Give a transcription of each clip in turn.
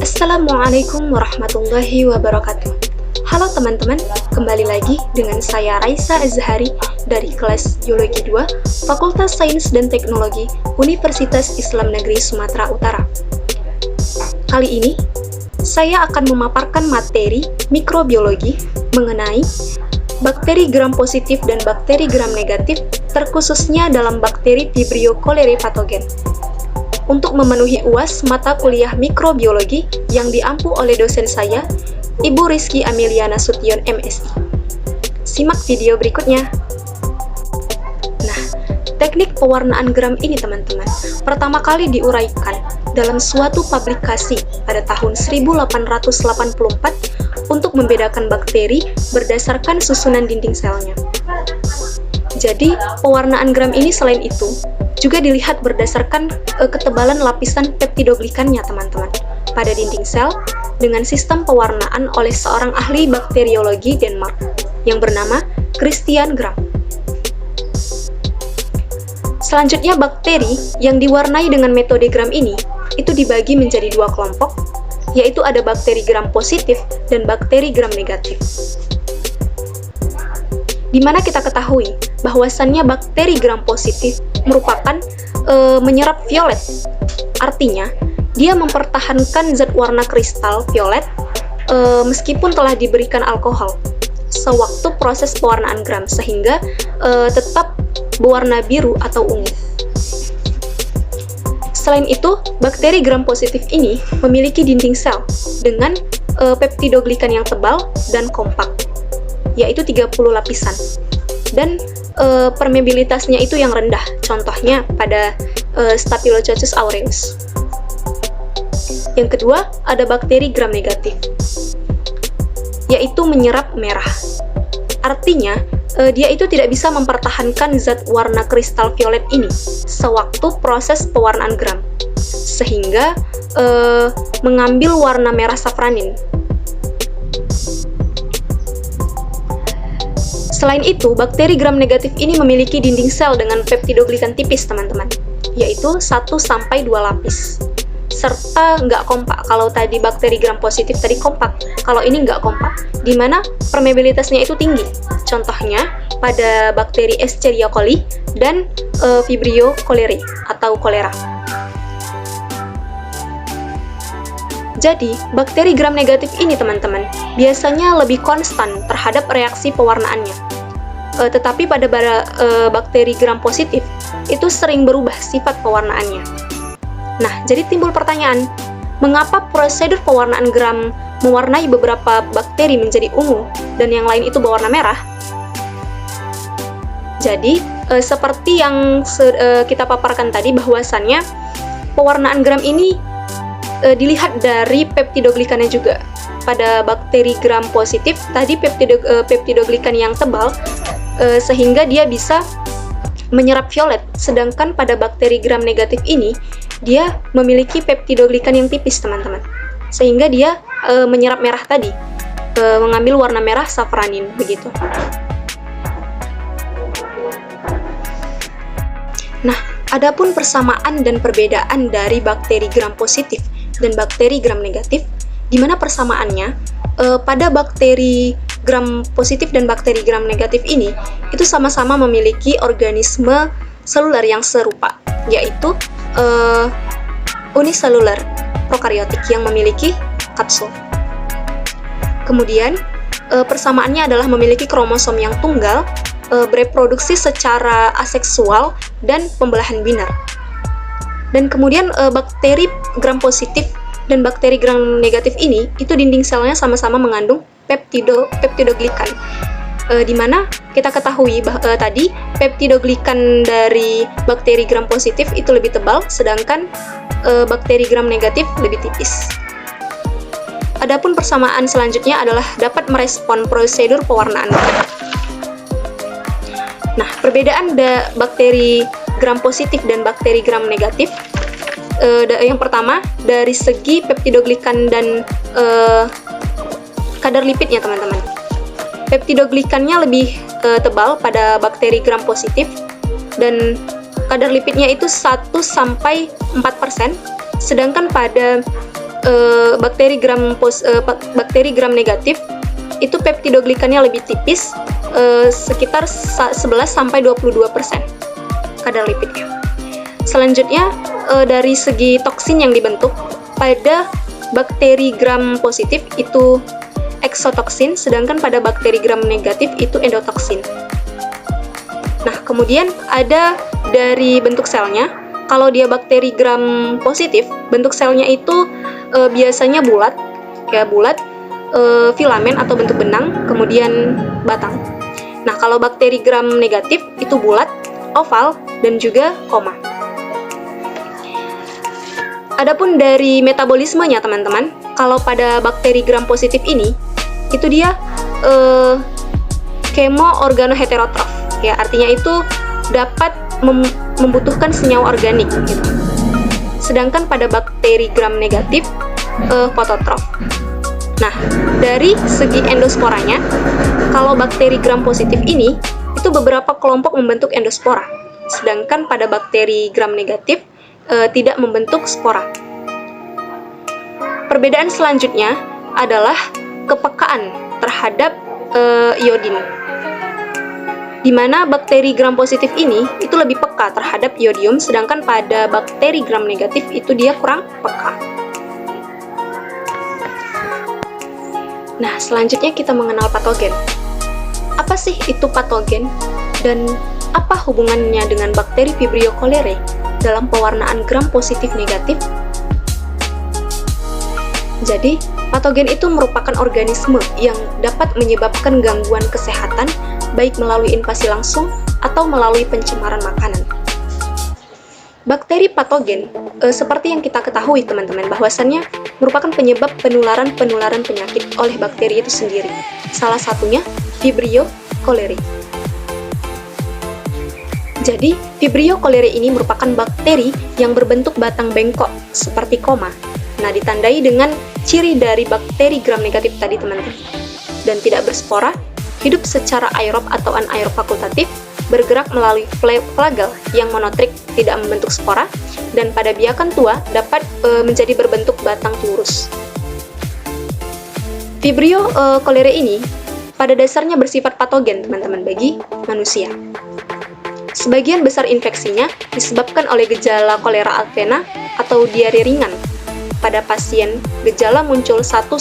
Assalamualaikum warahmatullahi wabarakatuh. Halo teman-teman, kembali lagi dengan saya Raisa Azhari dari kelas Biologi 2, Fakultas Sains dan Teknologi, Universitas Islam Negeri Sumatera Utara. Kali ini, saya akan memaparkan materi mikrobiologi mengenai bakteri gram positif dan bakteri gram negatif, terkhususnya dalam bakteri Vibrio cholerae patogen. Untuk memenuhi UAS mata kuliah mikrobiologi yang diampu oleh dosen saya, Ibu Rizky Amelia Nasution MSI. Simak video berikutnya. Nah, teknik pewarnaan gram ini teman-teman, pertama kali diuraikan dalam suatu publikasi pada tahun 1884 untuk membedakan bakteri berdasarkan susunan dinding selnya. Jadi, pewarnaan gram ini selain itu juga dilihat berdasarkan ketebalan lapisan peptidoglikannya teman-teman pada dinding sel dengan sistem pewarnaan oleh seorang ahli bakteriologi Denmark yang bernama Christian Gram. Selanjutnya, bakteri yang diwarnai dengan metode gram ini itu dibagi menjadi dua kelompok, yaitu ada bakteri gram positif dan bakteri gram negatif. Di mana kita ketahui bahwasannya bakteri gram positif merupakan menyerap violet. Artinya, dia mempertahankan zat warna kristal violet meskipun telah diberikan alkohol sewaktu proses pewarnaan gram, sehingga tetap berwarna biru atau ungu. Selain itu, bakteri gram positif ini memiliki dinding sel dengan peptidoglikan yang tebal dan kompak, yaitu 30 lapisan. Dan permeabilitasnya itu yang rendah, contohnya pada Staphylococcus aureus. Yang kedua, ada bakteri gram negatif, yaitu menyerap merah. Artinya, dia itu tidak bisa mempertahankan zat warna kristal violet ini sewaktu proses pewarnaan gram, sehingga mengambil warna merah safranin. Selain itu, bakteri gram negatif ini memiliki dinding sel dengan peptidoglikan tipis, teman-teman, yaitu 1-2 lapis, serta nggak kompak. Kalau tadi bakteri gram positif tadi kompak, kalau ini nggak kompak, di mana permeabilitasnya itu tinggi. Contohnya pada bakteri Escherichia coli dan Vibrio cholerae atau kolera. Jadi, bakteri gram negatif ini, teman-teman, biasanya lebih konstan terhadap reaksi pewarnaannya. Tetapi pada bakteri gram positif, itu sering berubah sifat pewarnaannya. Nah, jadi timbul pertanyaan, mengapa prosedur pewarnaan gram mewarnai beberapa bakteri menjadi ungu dan yang lain itu berwarna merah? Jadi, seperti yang kita paparkan tadi, bahwasannya pewarnaan gram ini dilihat dari peptidoglikannya juga. Pada bakteri gram positif tadi peptidoglikan yang tebal sehingga dia bisa menyerap violet, sedangkan pada bakteri gram negatif ini dia memiliki peptidoglikan yang tipis, teman-teman, sehingga dia menyerap merah tadi, mengambil warna merah safranin begitu. Nah, adapun persamaan dan perbedaan dari bakteri gram positif dan bakteri gram negatif, di mana persamaannya pada bakteri gram positif dan bakteri gram negatif ini itu sama-sama memiliki organisme seluler yang serupa, yaitu uniseluler prokariotik yang memiliki kapsul. Kemudian persamaannya adalah memiliki kromosom yang tunggal, bereproduksi secara aseksual, dan pembelahan binar. Dan kemudian bakteri gram positif dan bakteri gram negatif ini itu dinding selnya sama-sama mengandung peptidoglikan, di mana kita ketahui tadi peptidoglikan dari bakteri gram positif itu lebih tebal, sedangkan bakteri gram negatif lebih tipis. Adapun persamaan selanjutnya adalah dapat merespon prosedur pewarnaan. Nah, perbedaan bakteri gram positif dan bakteri gram negatif, yang pertama dari segi peptidoglikan dan kadar lipidnya, teman-teman. Peptidoglikannya lebih tebal pada bakteri gram positif dan kadar lipidnya itu 1-4%, sedangkan pada bakteri gram negatif itu peptidoglikannya lebih tipis, sekitar 11-22% kadar lipidnya. Selanjutnya dari segi toksin yang dibentuk, pada bakteri gram positif itu eksotoksin, sedangkan pada bakteri gram negatif itu endotoksin. Nah, kemudian ada dari bentuk selnya. Kalau dia bakteri gram positif, bentuk selnya itu biasanya bulat, filamen atau bentuk benang, kemudian batang. Nah, kalau bakteri gram negatif itu bulat, oval, dan juga koma. Adapun dari metabolismenya, teman-teman, kalau pada bakteri gram positif ini, itu dia kemoorganoheterotrof, ya, artinya itu dapat membutuhkan senyawa organik, gitu. Sedangkan pada bakteri gram negatif fototrof. Nah, dari segi endosporanya, kalau bakteri gram positif ini, itu beberapa kelompok membentuk endospora, sedangkan pada bakteri gram negatif tidak membentuk spora. Perbedaan selanjutnya adalah kepekaan terhadap iodin, di mana bakteri gram positif ini itu lebih peka terhadap iodium, sedangkan pada bakteri gram negatif itu dia kurang peka. Nah, selanjutnya kita mengenal patogen. Apa sih itu patogen? Dan apa hubungannya dengan bakteri Vibrio cholerae dalam pewarnaan gram positif negatif? Jadi, patogen itu merupakan organisme yang dapat menyebabkan gangguan kesehatan, baik melalui invasi langsung atau melalui pencemaran makanan. Bakteri patogen, seperti yang kita ketahui, teman-teman, bahwasannya merupakan penyebab penularan penyakit oleh bakteri itu sendiri. Salah satunya Vibrio cholerae. Jadi, Vibrio cholerae ini merupakan bakteri yang berbentuk batang bengkok seperti koma. Nah, ditandai dengan ciri dari bakteri gram negatif tadi, teman-teman. Dan tidak berspora, hidup secara aerob atau anaerob fakultatif, bergerak melalui flagel yang monotrik, tidak membentuk spora, dan pada biakan tua dapat menjadi berbentuk batang lurus. Vibrio cholerae ini pada dasarnya bersifat patogen, teman-teman, bagi manusia. Sebagian besar infeksinya disebabkan oleh gejala kolera alvena atau diare ringan. Pada pasien, gejala muncul 1-4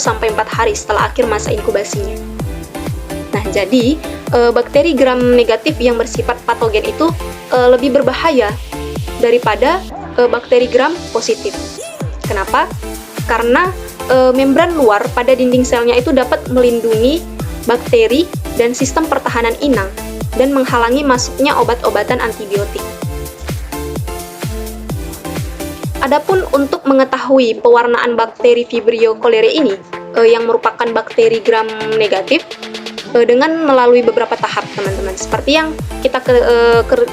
hari setelah akhir masa inkubasinya. Nah, jadi bakteri gram negatif yang bersifat patogen itu lebih berbahaya daripada bakteri gram positif. Kenapa? Karena membran luar pada dinding selnya itu dapat melindungi bakteri dan sistem pertahanan inang dan menghalangi masuknya obat-obatan antibiotik. Adapun untuk mengetahui pewarnaan bakteri Vibrio cholerae ini yang merupakan bakteri gram negatif dengan melalui beberapa tahap, teman-teman, seperti yang kita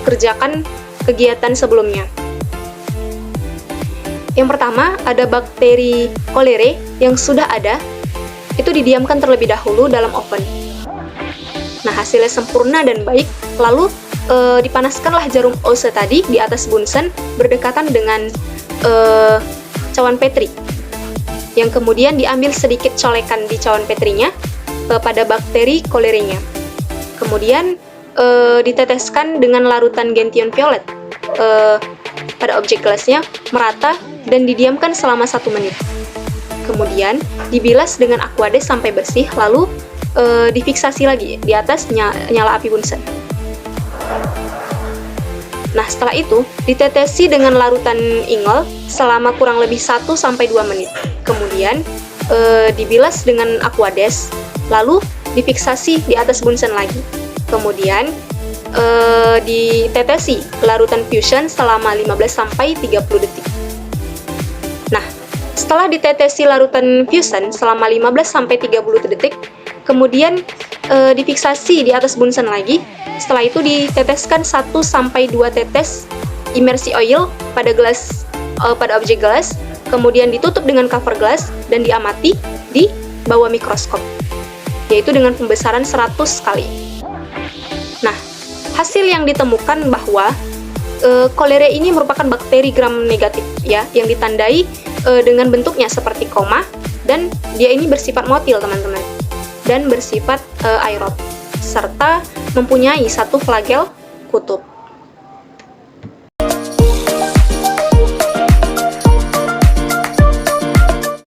kerjakan kegiatan sebelumnya. Yang pertama, ada bakteri cholerae yang sudah ada, itu didiamkan terlebih dahulu dalam oven. Nah, hasilnya sempurna dan baik, lalu dipanaskanlah jarum Ose tadi di atas bunsen berdekatan dengan cawan petri, yang kemudian diambil sedikit colekan di cawan petrinya pada bakteri cholerae-nya. Kemudian diteteskan dengan larutan gentian violet pada objek gelasnya merata dan didiamkan selama 1 menit. Kemudian dibilas dengan aquades sampai bersih, lalu difiksasi lagi di atas nyala api bunsen. Nah, setelah itu ditetesi dengan larutan ingol selama kurang lebih 1-2 menit. Kemudian dibilas dengan aquades, lalu difiksasi di atas bunsen lagi. Kemudian ditetesi larutan fusion selama 15-30 detik. Nah, setelah ditetesi larutan fusion selama 15-30 detik, kemudian difiksasi di atas bunsen lagi. Setelah itu diteteskan 1-2 tetes immersi oil pada objek gelas, kemudian ditutup dengan cover gelas dan diamati di bawah mikroskop, yaitu dengan pembesaran 100 kali. Nah, hasil yang ditemukan bahwa Cholerae ini merupakan bakteri gram negatif ya, yang ditandai dengan bentuknya seperti koma, dan dia ini bersifat motil teman-teman, dan bersifat aerob, serta mempunyai satu flagel kutub.